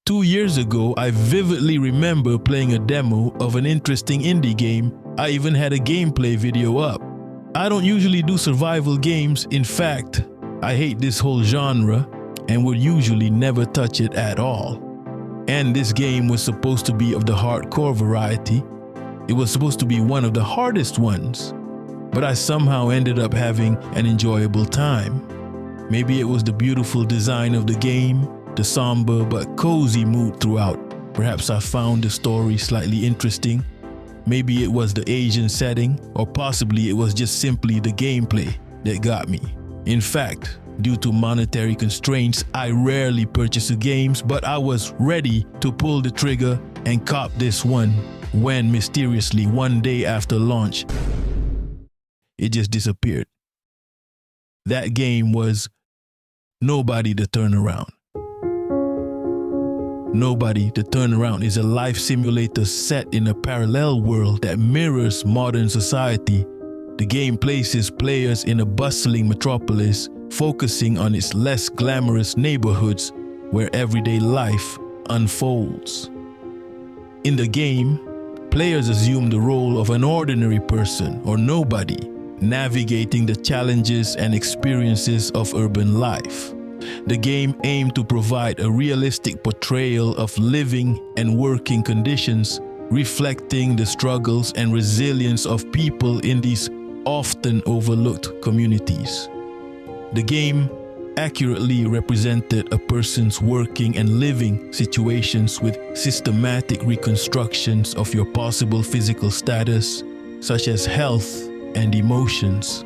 2 years ago, I vividly remember playing a demo of an interesting indie game. I even had a gameplay video up. I don't usually do survival games. In fact, I hate this whole genre and would usually never touch it at all. And this game was supposed to be of the hardcore variety. It was supposed to be one of the hardest ones, but I somehow ended up having an enjoyable time. Maybe it was the beautiful design of the game, the somber but cozy mood throughout. Perhaps I found the story slightly interesting. Maybe it was the Asian setting, or possibly it was just simply the gameplay that got me. In fact, due to monetary constraints, I rarely purchase games, but I was ready to pull the trigger and cop this one when mysteriously one day after launch, it just disappeared. That game was Nobody the Turnaround. Nobody the Turnaround is a life simulator set in a parallel world that mirrors modern society. The game places players in a bustling metropolis, focusing on its less glamorous neighborhoods where everyday life unfolds. In the game, players assume the role of an ordinary person or nobody, navigating the challenges and experiences of urban life. The game aimed to provide a realistic portrayal of living and working conditions, reflecting the struggles and resilience of people in these often overlooked communities. The game accurately represented a person's working and living situations with systematic reconstructions of your possible physical status, such as health and emotions.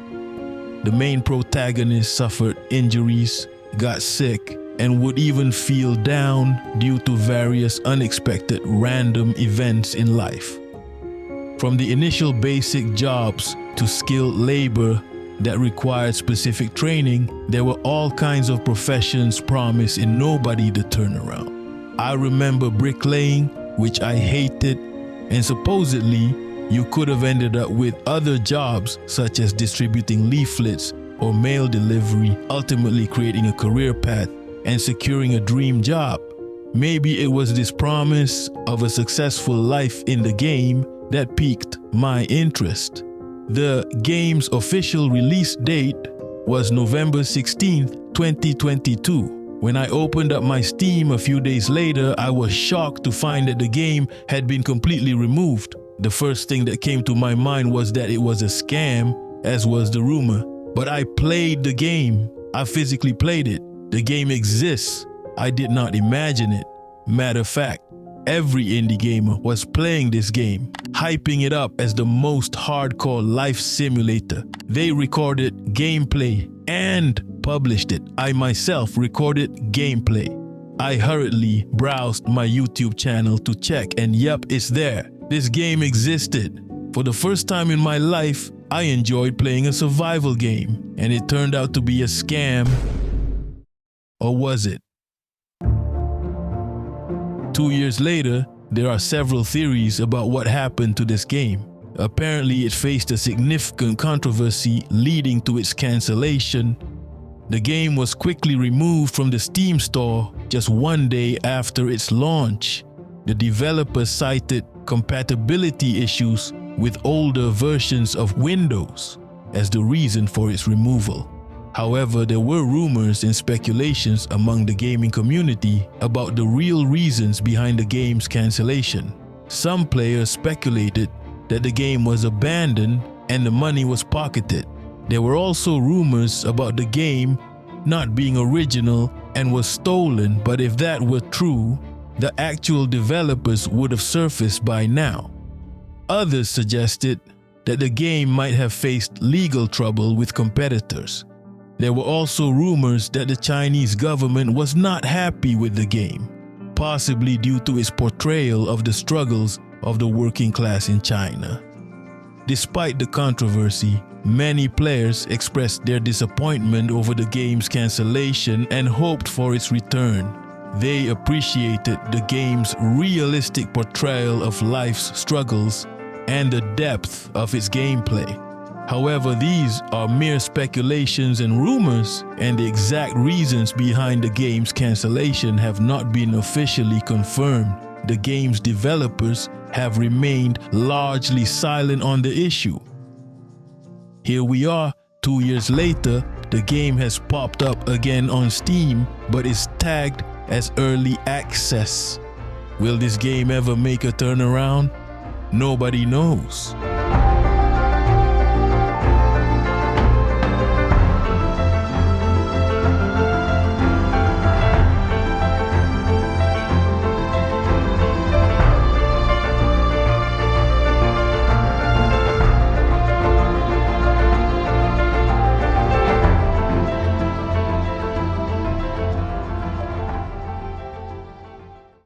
The main protagonist suffered injuries, got sick, and would even feel down due to various unexpected random events in life. From the initial basic jobs to skilled labor that required specific training, there were all kinds of professions promised in Nobody the Turnaround. I remember bricklaying, which I hated, and supposedly you could have ended up with other jobs such as distributing leaflets or mail delivery, ultimately creating a career path and securing a dream job. Maybe it was this promise of a successful life in the game that piqued my interest. The game's official release date was November 16th, 2022. When I opened up my Steam a few days later, I was shocked to find that the game had been completely removed. The first thing that came to my mind was that it was a scam, as was the rumor. But I played the game. I physically played it. The game exists. I did not imagine it. Matter of fact, every indie gamer was playing this game, hyping it up as the most hardcore life simulator. They recorded gameplay and published it. I myself recorded gameplay. I hurriedly browsed my YouTube channel to check, and yep, it's there. This game existed. For the first time in my life, I enjoyed playing a survival game, and it turned out to be a scam. Or was it? 2 years later, there are several theories about what happened to this game. Apparently, it faced a significant controversy leading to its cancellation. The game was quickly removed from the Steam store just one day after its launch. The developers cited compatibility issues with older versions of Windows as the reason for its removal. However, there were rumors and speculations among the gaming community about the real reasons behind the game's cancellation. Some players speculated that the game was abandoned and the money was pocketed. There were also rumors about the game not being original and was stolen, but if that were true, the actual developers would have surfaced by now. Others suggested that the game might have faced legal trouble with competitors. There were also rumors that the Chinese government was not happy with the game, possibly due to its portrayal of the struggles of the working class in China. Despite the controversy, many players expressed their disappointment over the game's cancellation and hoped for its return. They appreciated the game's realistic portrayal of life's struggles and the depth of its gameplay. However, these are mere speculations and rumors, and the exact reasons behind the game's cancellation have not been officially confirmed. The game's developers have remained largely silent on the issue. Here we are, 2 years later, the game has popped up again on Steam, but is tagged as early access. Will this game ever make a turnaround? Nobody knows.